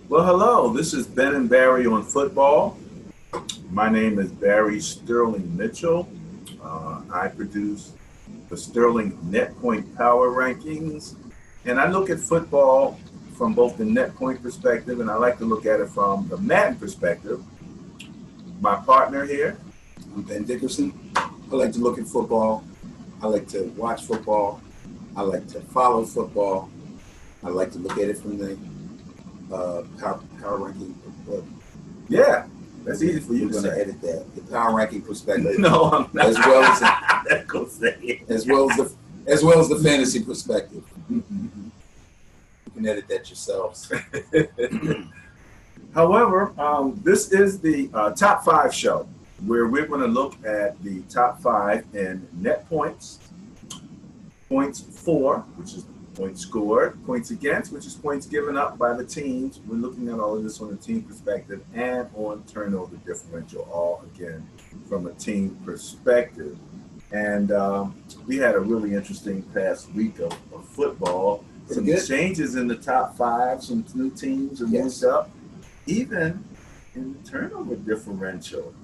Well, hello. This is Ben and Barry on football. My name is Barry Sterling Mitchell. I produce the Sterling Net Point Power Rankings, and I look at football from both the net point perspective and I like to look at it from the Madden perspective. My partner here, I'm Ben Dickerson. I like to look at football. I like to watch football. I like to follow football. I like to look at it from the power ranking. yeah, that's easy for you You're to going to say. edit that. The power ranking perspective, No, I'm not. as well as Let's go say it. as well as the fantasy perspective. You can edit that yourselves. However, this is the top five show where we're going to look at the top five in net points, points for, which is points scored, points against, which is points given up by the teams. We're looking at all of this on a team perspective and on turnover differential, all again from a team perspective. And we had a really interesting past week of football. Some changes in the top five, some new teams have moved up, even in the turnover differential,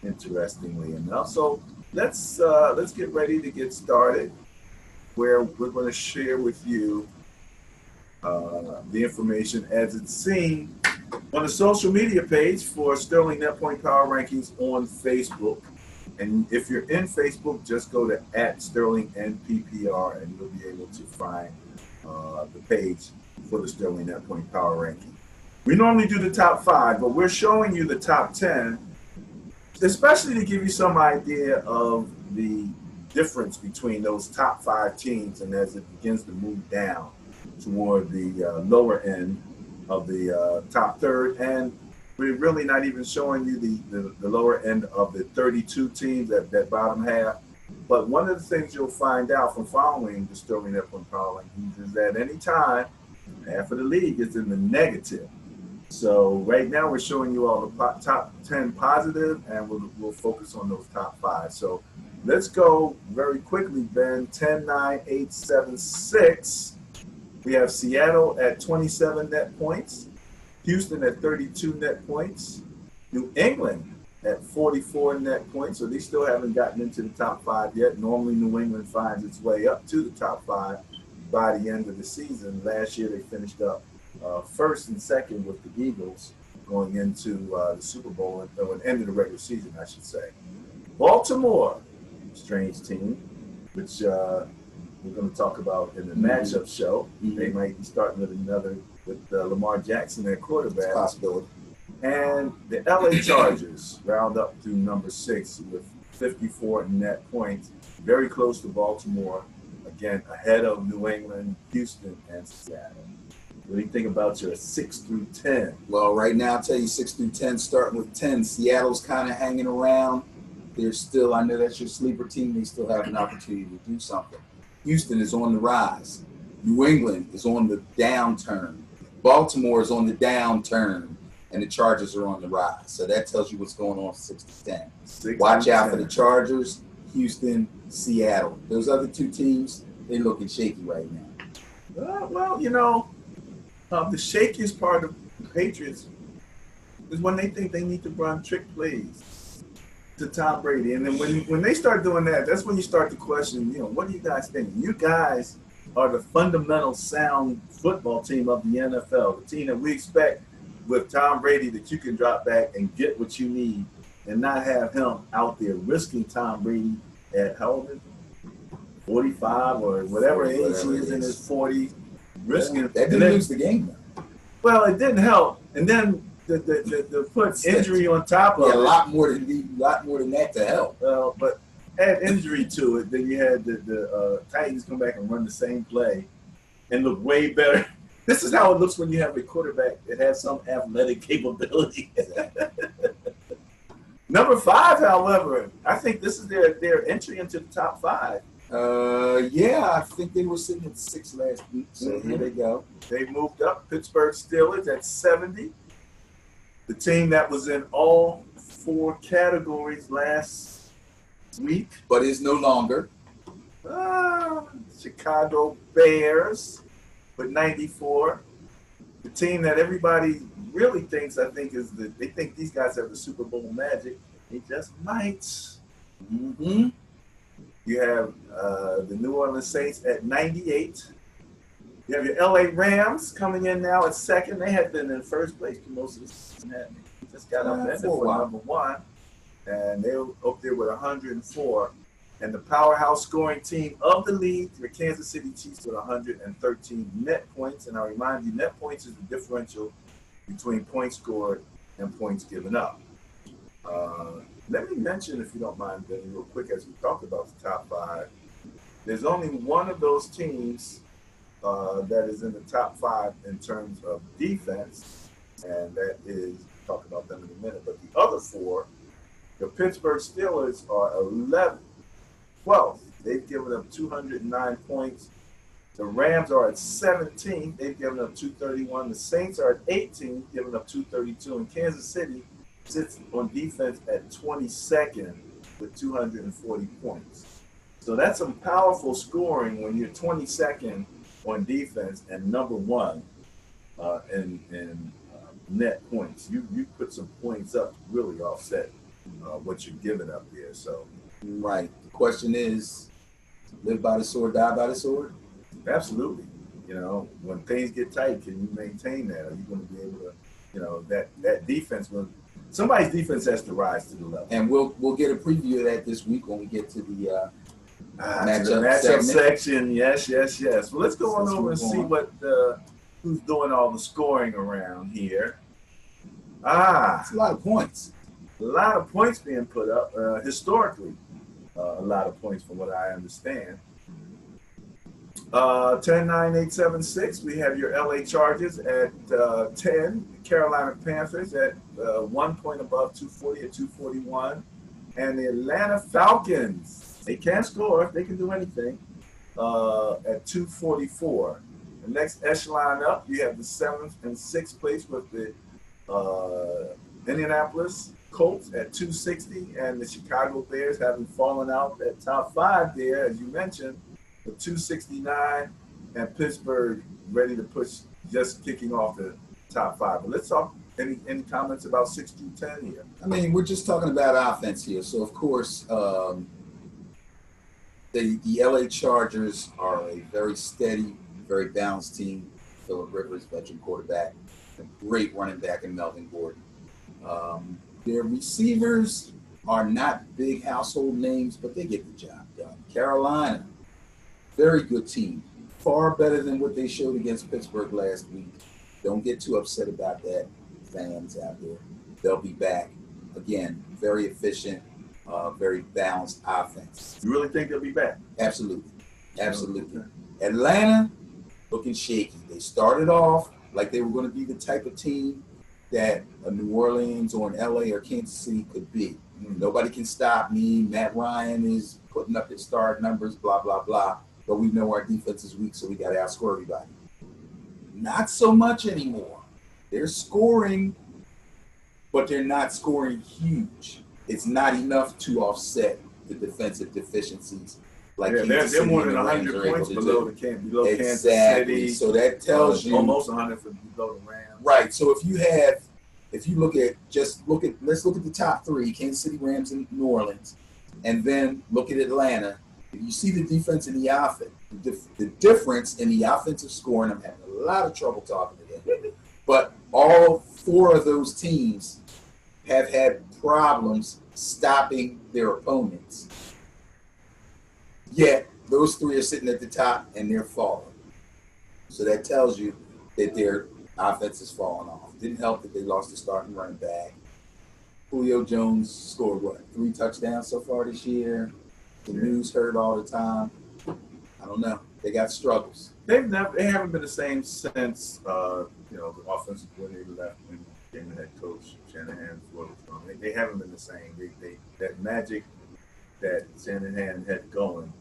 interestingly enough. So let's get ready to get started, where we're going to share with you the information as it's seen on the social media page for Sterling Net Point Power Rankings on Facebook. And if you're in Facebook, just go to @SterlingNPPR and you'll be able to find the page for the Sterling Net Point Power Ranking. We normally do the top five, but we're showing you the top 10, especially to give you some idea of the difference between those top five teams and as it begins to move down toward the lower end of the top third. And we're really not even showing you the lower end of the 32 teams, that bottom half. But one of the things you'll find out from following the Sterling Net Point Power Rankings is that any time half of the league is in the negative. So right now we're showing you all the top 10 positive, and we'll focus on those top five. So let's go very quickly, Ben. 10, 9, 8, 7, 6. We have Seattle at 27 net points, Houston at 32 net points, New England at 44 net points. So they still haven't gotten into the top five yet. Normally New England finds its way up to the top five by the end of the season. Last year they finished up first and second with the Eagles going into the Super Bowl, or the end of the regular season, I should say. Baltimore, strange team, which we're going to talk about in the matchup show. They might be starting with Lamar Jackson, their quarterback. It's a possibility. And the LA Chargers round up to number 6 with 54 net points, very close to Baltimore, again ahead of New England, Houston, and Seattle. What do you think about your 6 through 10? Well, right now I'll tell you 6 through 10, starting with 10. Seattle's kind of hanging around. They're still, I know that's your sleeper team, they still have an opportunity to do something. Houston is on the rise. New England is on the downturn. Baltimore is on the downturn. And the Chargers are on the rise. So that tells you what's going on 6 to 10. Watch out for the Chargers, Houston, Seattle. Those other two teams, they're looking shaky right now. Well, the shakiest part of the Patriots is when they think they need to run trick plays to Tom Brady. And then when they start doing that, that's when you start to question, what are you guys thinking? You guys are the fundamental sound football team of the NFL, the team that we expect with Tom Brady, that you can drop back and get what you need and not have him out there risking Tom Brady at, how old is he? 45 or whatever age he is in his 40s, risking. That didn't lose the game, though. Well, it didn't help. And then the put injury on top of it. A lot more than that to help. Well, but add injury to it, then you had the Titans come back and run the same play and look way better. This is how it looks when you have a quarterback that has some athletic capability. Number 5, however, I think this is their entry into the top 5. Yeah, I think they were sitting at 6 last week, so here they go. They moved up. Pittsburgh Steelers at 70. The team that was in all 4 categories last week. But is no longer. Chicago Bears with 94. the team that everybody really thinks, I think, is they think these guys have the Super Bowl magic. They just might. Mm-hmm. You have the New Orleans Saints at 98. You have your LA Rams coming in now at second. They had been in first place for most of the season. They just got upended for number one. And they were up there with 104. And the powerhouse scoring team of the league, the Kansas City Chiefs, with 113 net points. And I remind you, net points is the differential between points scored and points given up. Let me mention, if you don't mind, Benny, real quick, as we talked about the top five, there's only one of those teams that is in the top five in terms of defense, and that is, talk about them in a minute, but the other four, the Pittsburgh Steelers are 12th. They've given up 209 points. The Rams are at 17. They've given up 231. The Saints are at 18, giving up 232. And Kansas City sits on defense at 22nd with 240 points. So that's some powerful scoring when you're 22nd on defense and number one in net points. You put some points up to really offset what you're giving up there. So, right. The question is, live by the sword, die by the sword? Absolutely. You know, when things get tight, can you maintain that? Are you going to be able to, you know, that defense will. Somebody's defense has to rise to the level. And we'll get a preview of that this week when we get to the matchup section. Yes. Well, let's go on over and see what who's doing all the scoring around here. It's a lot of points. A lot of points being put up historically. A lot of points from what I understand. 10-9-8-7-6. We have your LA Chargers at 10. Carolina Panthers at 1 point above 240 at 241. And the Atlanta Falcons, they can't score. They can do anything at 244. The next echelon up, you have the 7th and 6th place with the Indianapolis Colts at 260. And the Chicago Bears having fallen out at top 5 there, as you mentioned, with 269, and Pittsburgh ready to push, just kicking off the top 5. But let's talk, any comments about 6 through 10 here? I mean, we're just talking about offense here. So, of course, the LA Chargers are a very steady, very balanced team. Phillip Rivers, veteran quarterback, a great running back in Melvin Gordon. Their receivers are not big household names, but they get the job done. Carolina, very good team. Far better than what they showed against Pittsburgh last week. Don't get too upset about that, fans out there. They'll be back. Again, very efficient, very balanced offense. You really think they'll be back? Absolutely. Absolutely. Atlanta, looking shaky. They started off like they were going to be the type of team that a New Orleans or an LA or Kansas City could be. Nobody can stop me. Matt Ryan is putting up his star numbers, blah, blah, blah. But we know our defense is weak, so we got to outscore everybody. Not so much anymore. They're scoring, but they're not scoring huge. It's not enough to offset the defensive deficiencies. Like they're more than 100 points below Kansas City. So that tells you almost 100 for below the Rams. Right. So let's look at the top 3: Kansas City, Rams, and New Orleans, and then look at Atlanta. You see the defense and the offense. The difference in the offensive scoring, I'm having a lot of trouble talking today. But all 4 of those teams have had problems stopping their opponents. Yet, those 3 are sitting at the top and they're falling. So that tells you that their offense is falling off. Didn't help that they lost the starting running back. Julio Jones scored, 3 touchdowns so far this year? The news heard all the time. I don't know. They got struggles. They haven't been the same since the offensive coordinator left and became the head coach. Shanahan was from. They haven't been the same. That magic that Shanahan had going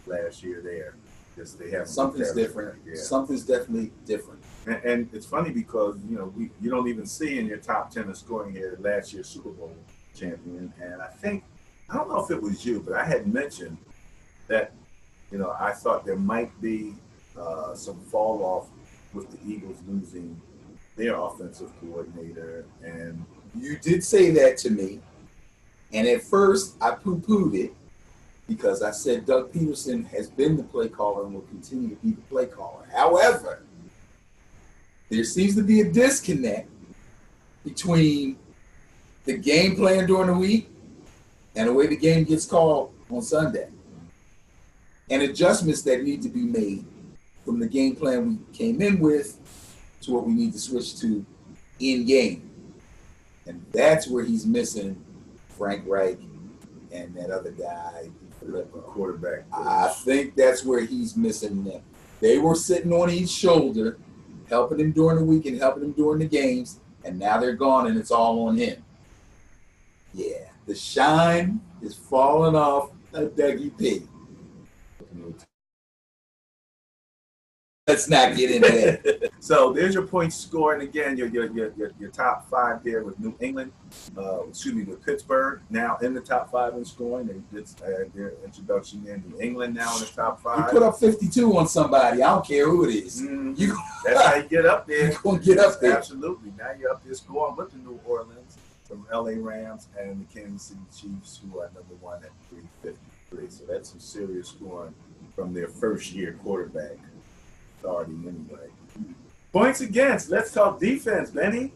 last year there. Just they have something's different. Yeah. Something's definitely different. And it's funny because you don't even see in your top 10 of scoring here last year's Super Bowl champion. And I don't know if it was you, but I had mentioned that, I thought there might be some fall off with the Eagles losing their offensive coordinator. And you did say that to me, and at first I poo-pooed it because I said Doug Peterson has been the play caller and will continue to be the play caller. However, there seems to be a disconnect between the game plan during the week and the way the game gets called on Sunday, and adjustments that need to be made from the game plan we came in with to what we need to switch to in game. And that's where he's missing Frank Reich and that other guy, the quarterback. I think that's where he's missing them. They were sitting on each shoulder, helping him during the week and helping him during the games, and now they're gone and it's all on him. Yeah, the shine is falling off of Dougie P. Let's not get into that. So there's your points scored, and again, your top five there with New England, with Pittsburgh now in the top five in scoring. They did their introduction in New England now in the top five. You put up 52 on somebody. I don't care who it is. Mm-hmm. That's how you get up there. You're going to get up there. Absolutely. Now you're up there scoring with the New Orleans, the LA Rams, and the Kansas City Chiefs, who are number one at 353. So that's some serious scoring from their first year quarterback. Starting anyway. Points against. Let's talk defense, Benny.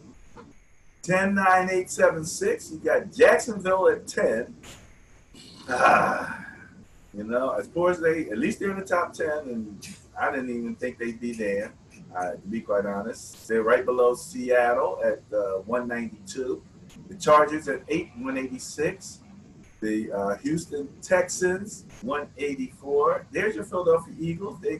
10, 9, 8, 7, 6. You got Jacksonville at 10. As far as at least they're in the top 10, and I didn't even think they'd be there, to be quite honest. They're right below Seattle at 192. The Chargers at 8, 186. The Houston Texans, 184. There's your Philadelphia Eagles. They're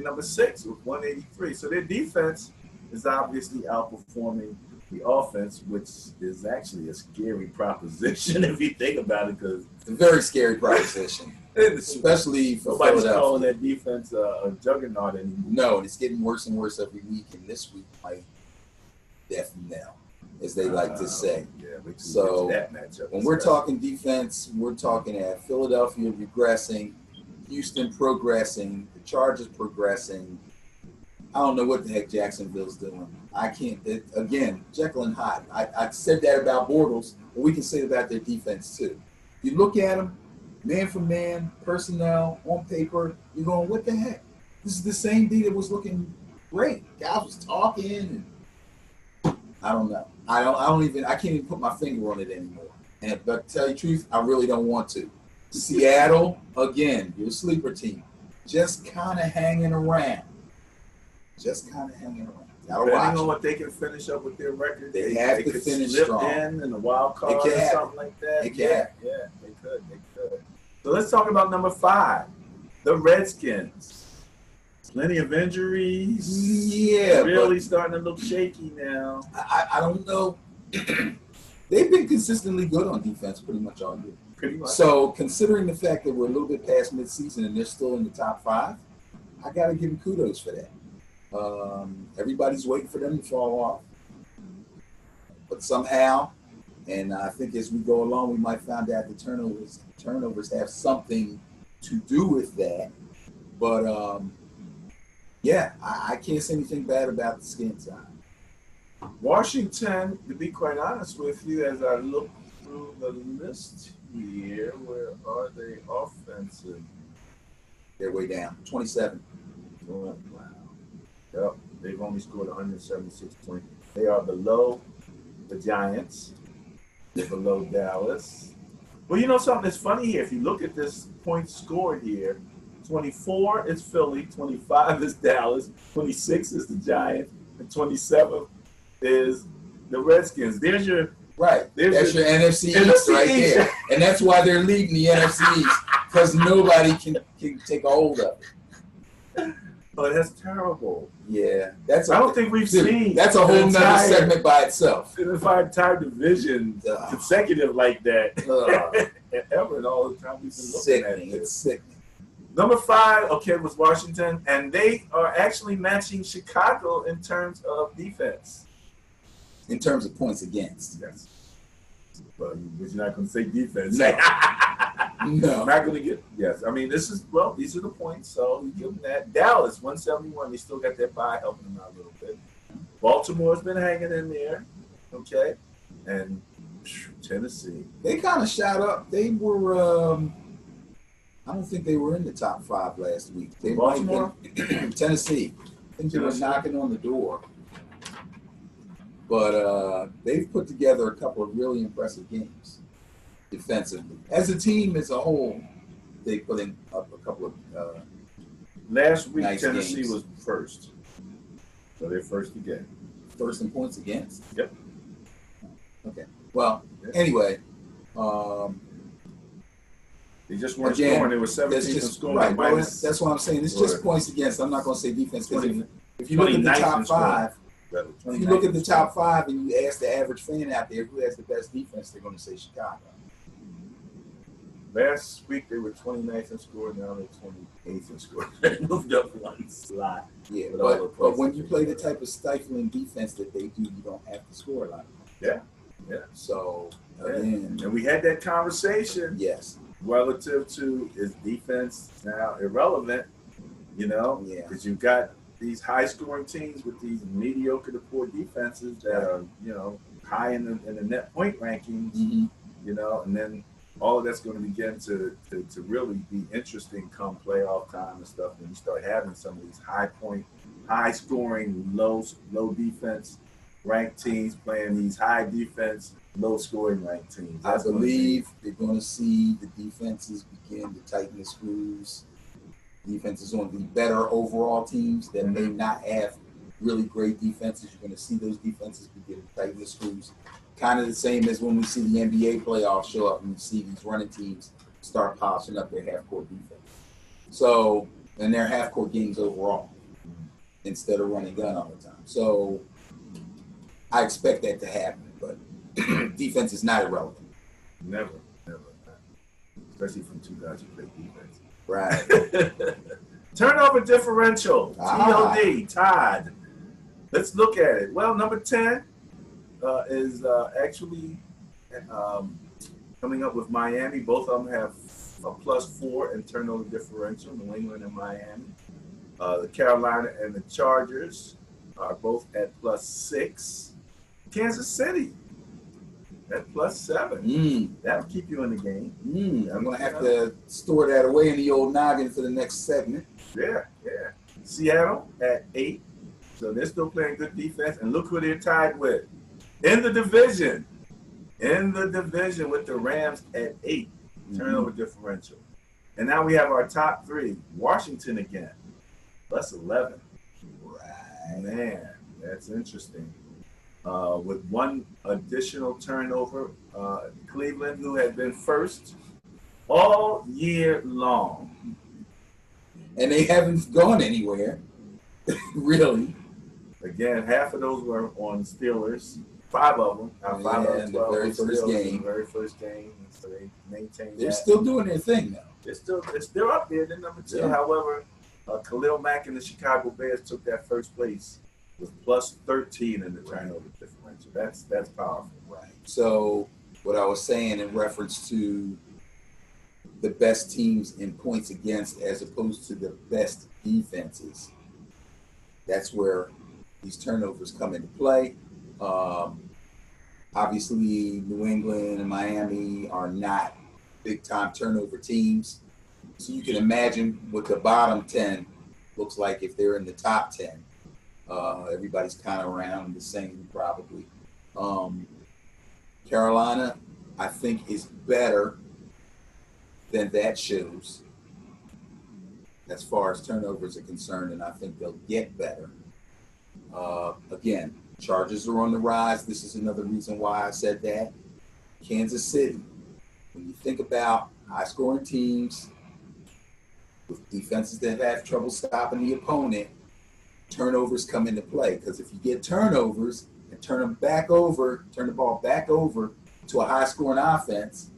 number 6 with 183. So their defense is obviously outperforming the offense, which is actually a scary proposition if you think about it, because it's a very scary proposition, especially for nobody's Philadelphia. calling that defense a juggernaut anymore. No, it's getting worse and worse every week, and this week might death knell, as they like to say. Yeah, so that matchup. When we're talking defense, we're talking at Philadelphia regressing, Houston progressing, the Chargers progressing. I don't know what the heck Jacksonville's doing. I can't. Again, Jekyll and Hyde. I said that about Bortles, but we can say about their defense too. You look at them, man for man, personnel, on paper, you're going, what the heck? This is the same D that was looking great. Guys was talking, and I don't know. I can't even put my finger on it anymore. But to tell you the truth, I really don't want to. Seattle, again, your sleeper team, just kind of hanging around. Depending on what they can finish up with their record, they have to finish slip strong. in the wild card or something like that. They can. Yeah, they could. So let's talk about number 5, the Redskins. Plenty of injuries. Yeah, really starting to look shaky now. I don't know. They've been consistently good on defense pretty much all year. Pretty much. So considering the fact that we're a little bit past midseason and they're still in the top 5, I got to give them kudos for that. Everybody's waiting for them to fall off. But somehow, and I think as we go along, we might find out the turnovers have something to do with that. But, I can't say anything bad about the skin side. Washington, to be quite honest with you, as I look through the list here, where are they offensive? They're way down, 27. Wow. Yep, they've only scored 176 points. They are below the Giants. They're below Dallas. Well, you know something that's funny here. If you look at this points scored here, 24 is Philly, 25 is Dallas, 26 is the Giants, and 27 is the Redskins. There's your That's your NFC East right there, and that's why they're leading the NFC East, because nobody can take a hold of it. Oh, that's terrible. Yeah, I don't think we've seen. That's a whole nother segment by itself. If our entire division consecutive like that, ever in all the time we've been looking at it. It's sickening. Number 5, was Washington, and they are actually matching Chicago in terms of defense. In terms of points against. Yes. But you're not going to say defense. No. No. Not going to get, yes. I mean, these are the points, so you give them that. Dallas, 171, they still got that bye helping them out a little bit. Baltimore's been hanging in there, okay? And Tennessee. They kind of shot up. They were, I don't think they were in the top 5 last week. They Baltimore? Tennessee. I think they were knocking on the door. But they've put together a couple of really impressive games defensively. As a team as a whole, they put in up a couple of last week, nice Tennessee games. was first. So they're first again. First in points against? Yep. Okay. Well, anyway. They just weren't scoring. They were 17 scoring. Right. Well, that's what I'm saying. It's just points against. I'm not going to say defense. Because if you look at the top 5, if you look at the top 5 and you ask the average fan out there who has the best defense, they're going to say Chicago. Last week they were 29th in scoring. Now they're 28th in scoring. They moved up one slot. Yeah, but when you play the type of stifling defense that they do, you don't have to score a lot. Yeah. So, again. And we had that conversation. Yes. Relative to is defense now irrelevant, because you've got these high-scoring teams with these mediocre to poor defenses that are, high in the net point rankings, and then all of that's going to begin to really be interesting come playoff time and stuff. When you start having some of these high-scoring, low defense ranked teams playing these high defense, low scoring ranked teams. I believe they're going to see the defenses begin to tighten the screws. Defenses on the better overall teams that may not have really great defenses. You're going to see those defenses begin to tighten the screws. Kind of the same as when we see the NBA playoffs show up and we see these running teams start polishing up their half-court defense. So, and their half-court games overall instead of running gun all the time. So, I expect that to happen, but defense is not irrelevant. Never. Especially from two guys who play defense. Right. Turnover differential, TOD, Todd. Let's look at it. Well, number 10 is actually coming up with Miami. Both of them have a +4 in turnover differential, New England and Miami. The Carolina and the Chargers are both at +6. Kansas City at +7. That'll keep you in the game. I'm going to have to store that away in the old noggin for the next segment. Yeah. Seattle at 8. So they're still playing good defense. And look who they're tied with. In the division with the Rams at 8. Turnover differential. And now we have our top 3. Washington again. +11. Right. Man, that's interesting. With one additional turnover, Cleveland, who had been first all year long. And they haven't gone anywhere, really. Again, half of those were on Steelers. 5 of them. 5 out of 12. The very first game. So they maintained They're still doing their thing now. They're up there. They're number 2. Yeah. However, Khalil Mack and the Chicago Bears took that first place with +13 in the turnover differential. That's powerful. Right. So what I was saying in reference to the best teams in points against as opposed to the best defenses, that's where these turnovers come into play. Obviously, New England and Miami are not big-time turnover teams. So you can imagine what the bottom 10 looks like if they're in the top 10. Everybody's kind of around the same probably. Carolina, I think, is better than that shows as far as turnovers are concerned, and I think they'll get better. Again, Chargers are on the rise. This is another reason why I said that. Kansas City, when you think about high-scoring teams with defenses that have trouble stopping the opponent, turnovers come into play. Because if you get turnovers and turn the ball back over to a high-scoring offense,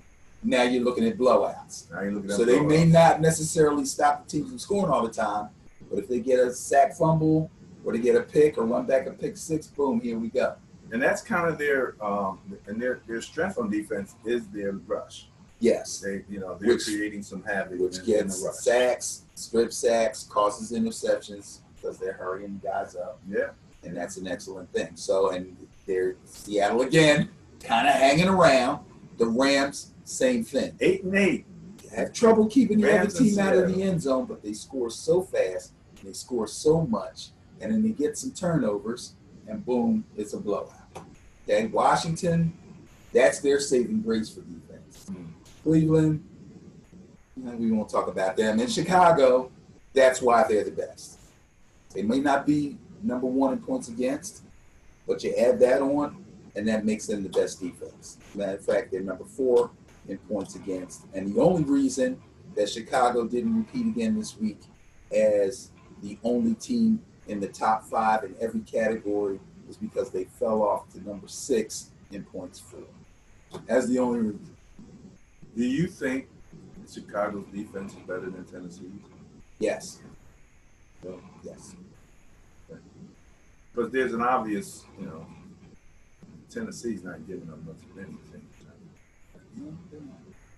now you're looking at blowouts. So they may not necessarily stop the team from scoring all the time, but if they get a sack fumble or they get a pick or run back a pick 6, boom, here we go. And that's kind of their strength on defense is their rush. Yes. they're Which- creating some havoc Which in gets the rush. sacks, strip sacks, causes interceptions because they're hurrying guys up. Yeah. And that's an excellent thing. So, and they're Seattle again, kind of hanging around. The Rams, same thing. 8-8. Have trouble keeping the other Rams and team out of the Seattle. end zone, but they score so fast, they score so much, and then they get some turnovers, and boom, it's a blowout. Okay, Washington, that's their saving grace for defense. Cleveland, we won't talk about them. In Chicago, that's why they're the best. They may not be number one in points against, but you add that on, and that makes them the best defense. Matter of fact, they're number 4 in points against. And the only reason that Chicago didn't repeat again this week as the only team in the top 5 in every category is because they fell off to number 6 in points for. That's the only reason. Do you think Chicago's defense is better than Tennessee's? Yes. No. Yes. Because there's an obvious, Tennessee's not giving up much of anything.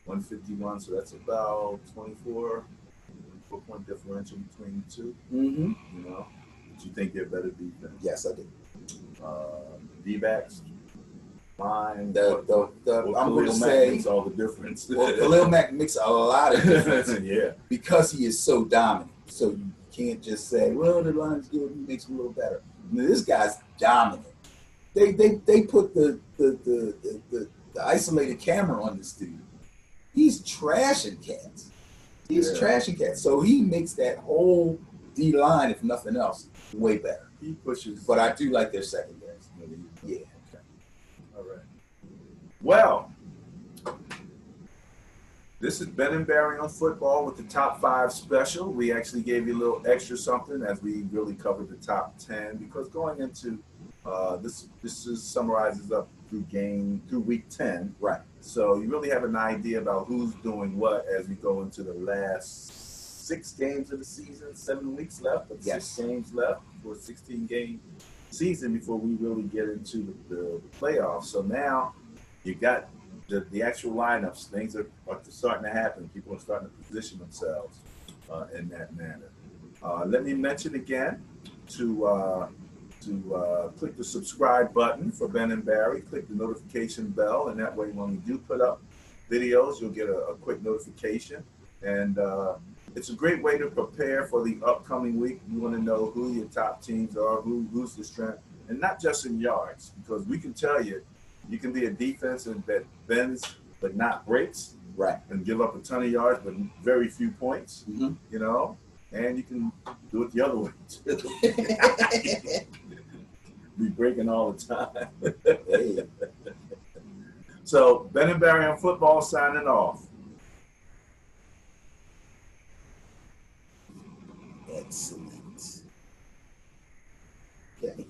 151, so that's about 4-point differential between the two. Mm-hmm. But you think they're better defense? Yes, I do. D-backs, line. I'm going to say makes all the difference. Well, Khalil Mack makes a lot of difference yeah. because he is so dominant. So you can't just say, well, the line's good, he makes him a little better. I mean, this guy's dominant. They put the isolated camera on this dude. He's trashing cats. Trashing cats. So he makes that whole D line, if nothing else, way better. He pushes. But I do like their secondary. Yeah. Okay. All right. Well, this is Ben and Barry on football with the top 5 special. We actually gave you a little extra something as we really covered the top 10 because going into this just summarizes up through week 10. Right. So you really have an idea about who's doing what as we go into the last 6 games of the season, 7 weeks left, but Yes. 6 games left for a 16-game season before we really get into the playoffs. So now you got the actual lineups. Things are starting to happen. People are starting to position themselves in that manner. Let me mention again to click the subscribe button for Ben and Barry. Click the notification bell, and that way when we do put up videos, you'll get a quick notification. And it's a great way to prepare for the upcoming week. You want to know who your top teams are, who's the strength, and not just in yards, because we can tell you, you can be a defense that bends but not breaks, Right. and give up a ton of yards but very few points, Mm-hmm. and you can do it the other way too. Be breaking all the time. Hey. So Ben and Barry on football signing off. Excellent. Okay.